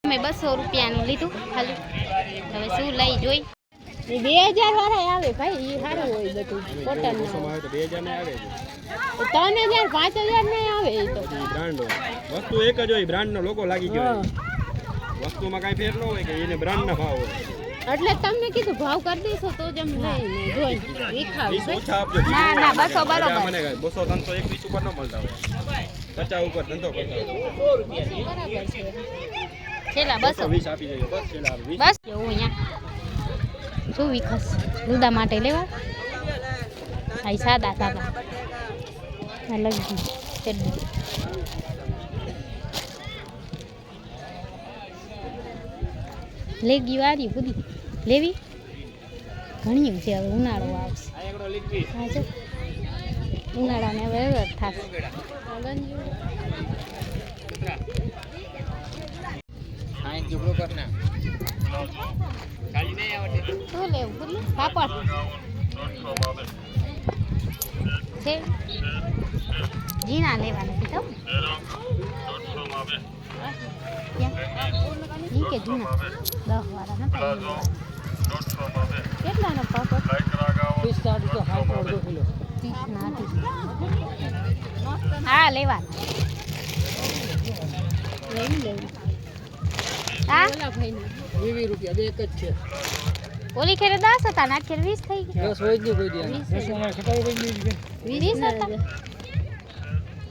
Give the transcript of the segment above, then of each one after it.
મેં 200 રૂપિયાનું લીધું ખાલી. હવે શું લઈ જોઈ. 2000 વાળા આવે ભાઈ, એ સારું હોય બધું. કોટન નો 2000 ને આવે છે. 3000 5000 ને આવે. એ તો બ્રાન્ડ વસ્તુ એક જ હોય, બ્રાન્ડ નો લોગો લાગી ગયો. વસ્તુમાં કાઈ ફેર ન હોય કે એને બ્રાન્ડ ના ભાવ હોય. એટલે તમને કીધું ભાવ કરી દેશો તો જ અમે લઈને જોઈ વિખાવ. ઓછા આપજો. ના 200 બરોબર. મને 200 300 એક બીચ ઉપર ન મળતા હોય. 50 ઉપર ધંધો કરતા હોય. 100 રૂપિયા બરાબર છે. છેલ્લા 220 આપી દેજો. બસ છેલ્લા 20. બસ એવું અહીંયા શું વિખાસ રુદા માટે લેવા. આ સાદા સાદા અલગ ચડ્ડી લેગી વાળી બધી લેવી ઘણી છે. હવે ઉનાળો આવશે. હા છે ઉનાળાને હવે થશે. શું લેવું બોલી પાપડ છે. જીના લેવાના કીધો ઈ કે જીના 10 વાળા નતા. કેટલાનો પાપડ? 30 કિલો. હા લેવાના. લેવી હા 20 રૂપિયા બે એક જ છે. ઓલી ખેરે 10 હતા ના ખેર 20 થઈ ગયા. 10 હોય જ કોઈ દે. 10 ખટારો કોઈ નહીં. 20 હતા.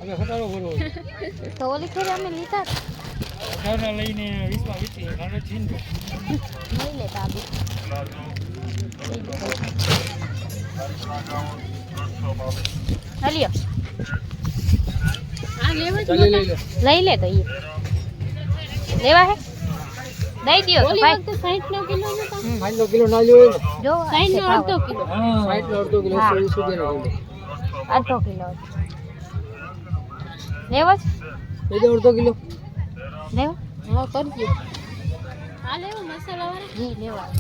હવે ખટારો ભરો. તો ઓલી ખેરે અમે લીધા ખટારો લઈને 20 માં વીતી ખાને છીન દો. નહીં લેતા આબી. હલિયો આ લેવા જ લઈ લે તો ઈ લેવા હે દઈ દિયો તો ભાઈ. 60 કિલો નતા. 60 કિલો ના લ્યો ને. જો 60 નો અડધો કિલો. હા 60 નો અડધો કિલો 120 સુધીનો કિલો. અડધો કિલો લેવા જ એ અડધો કિલો લેવા. હા કરજો. આ લેવો મસાલા વાળા જી લેવા.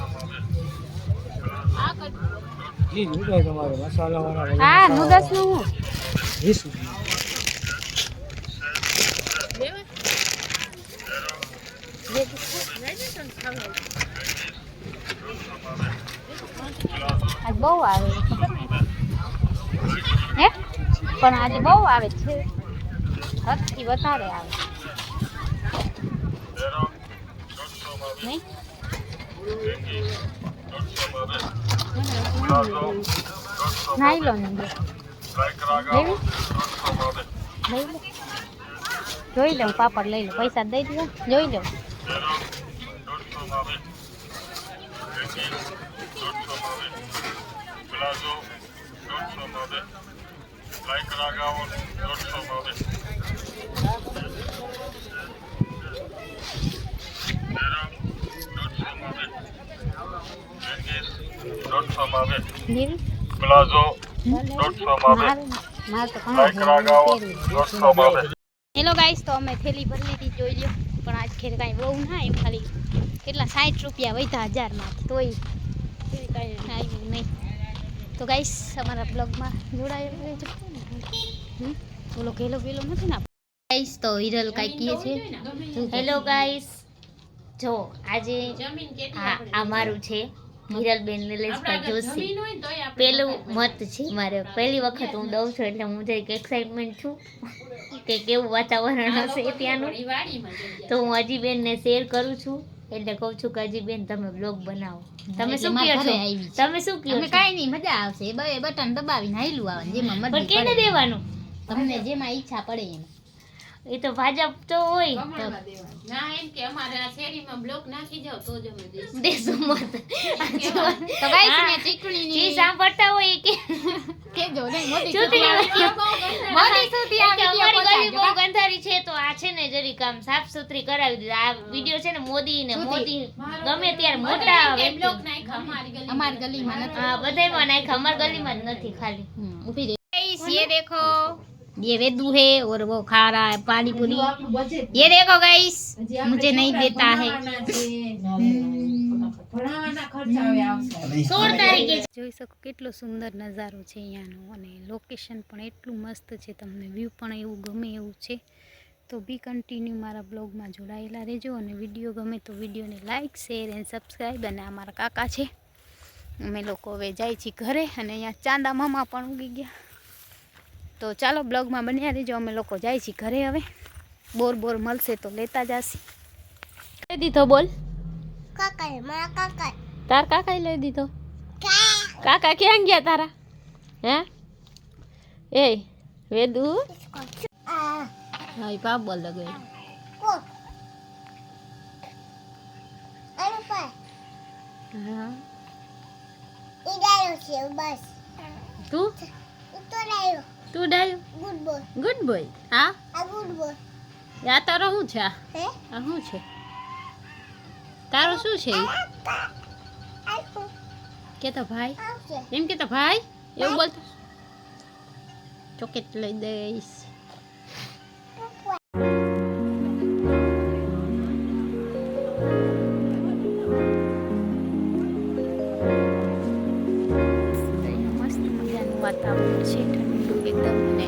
આ કર જી નું તમારે મસાલા વાળા. હા નુડલ્સ નું હું 20 લેવા આજ બહુ આવે હે પણ આજે બહુ આવે છે. હદથી વધારે આવે નહીં. નાઈલોન લેવી લઈ લો. જોઈ લઉં પાપડ લઈ લો. પૈસા દઈ દો જોઈ લઉં. લેવી પ્લાઝો હેલો ગાઈસ, તો અમે થેલી ભરી લીધી જોઈ લો. પણ આજ ખેર કાંઈ બહુ ના એમ ખાલી કેટલા 60 રૂપિયા વધ્યા 1000 તોય કાંઈ આવ્યું નહીં. તો ગાઈસ અમારા બ્લોગમાં જોડાયેલું રહેજો. બોલો ઘેલો પેલો નથી ને ગાઈસ. તો હિરલ કાંઈ કહે છે. હેલો ગાઈસ, જો આજે આ મારું છે હિરલબેન નિલેશભાઈ જોશી. પેલું મત છે મારે. પહેલી વખત હું દઉં છું એટલે હું જરીક એક્સાઇટમેન્ટ છું કે કેવું વાતાવરણ હશે ત્યાંનું. તો હું અજીબેનને શેર કરું છું એટલે કહું છું કે અજીબેન તમે બ્લોગ બનાવો. તમે શું કહો છો? તમે શું કહો છો? કાંઈ નહીં, મજા આવશે. બે બટન દબાવીને હાઈલું આવે જેમાં મરજી. પણ કેને દેવાનું? તમને જેમાં ઈચ્છા પડે એમાં. એ તો ભાજપ તો હોય ના એમ કે અમારે આ શેરીમાં બ્લોક નાખી જાવ તો જ અમે દેશું મત. તો ગાઈસ ને ચીકણીની જે સાંભળતા હોય કે જો ને મોદી સુતી આવે અમારી ગલી બહુ ગંધારી છે. તો આ છે ને જરી કામ સાફ સુથરી કરાવી દીધી. આ વિડિયો છે ને મોદી ગમે ત્યારે મોટા બ્લોક નાખ્યા અમારી ગલીમાં નથી. હા બધાયમાં નાખ્યા. અમારી ગલીમાં જ નથી ખાલી. ઊભી રહી. ये देखो ये वेदू है और वो खा रहा है पानी पूरी. ये देखो गाइस मुझे नहीं देता है. 16 તારીખે જોઈ શકો કેટલો સુંદર નજારો છે અહીંયાનો. અને લોકેશન પણ એટલું મસ્ત છે. તમને વ્યૂ પણ એવું ગમે એવું છે. તો બી કન્ટિન્યુ મારા બ્લોગમાં જોડાયેલા રહેજો અને વિડીયો ગમે તો વિડીયોને લાઇક શેર એન્ડ સબસ્ક્રાઈબ. અને અમારા કાકા છે, અમે લોકો હવે જાય છીએ ઘરે અને અહીંયા ચાંદા મામા પણ ઉગી ગયા. તો ચાલો બ્લોગમાં બન્યા રહેજો, અમે લોકો જાય છીએ ઘરે હવે. બોર મળશે તો લેતા જશે. લઈ દીધો બોલ તાર કાકા લઈ દીધો. કાકા ક્યાં ગયા તારા? હે એ વેદુ હા પાપ બોલ લગે હા તું ડાયો ગુડ બોય. હા યા તારો શું છે? આ શું છે તારો? શું છે કે તો ભાઈ એમ કે તો ભાઈ એવું બોલતો. ચોકેટ લઈ દઈશ. મસ્ત મજાનું વાતાવરણ છે, ઠંડુ એકદમ. અને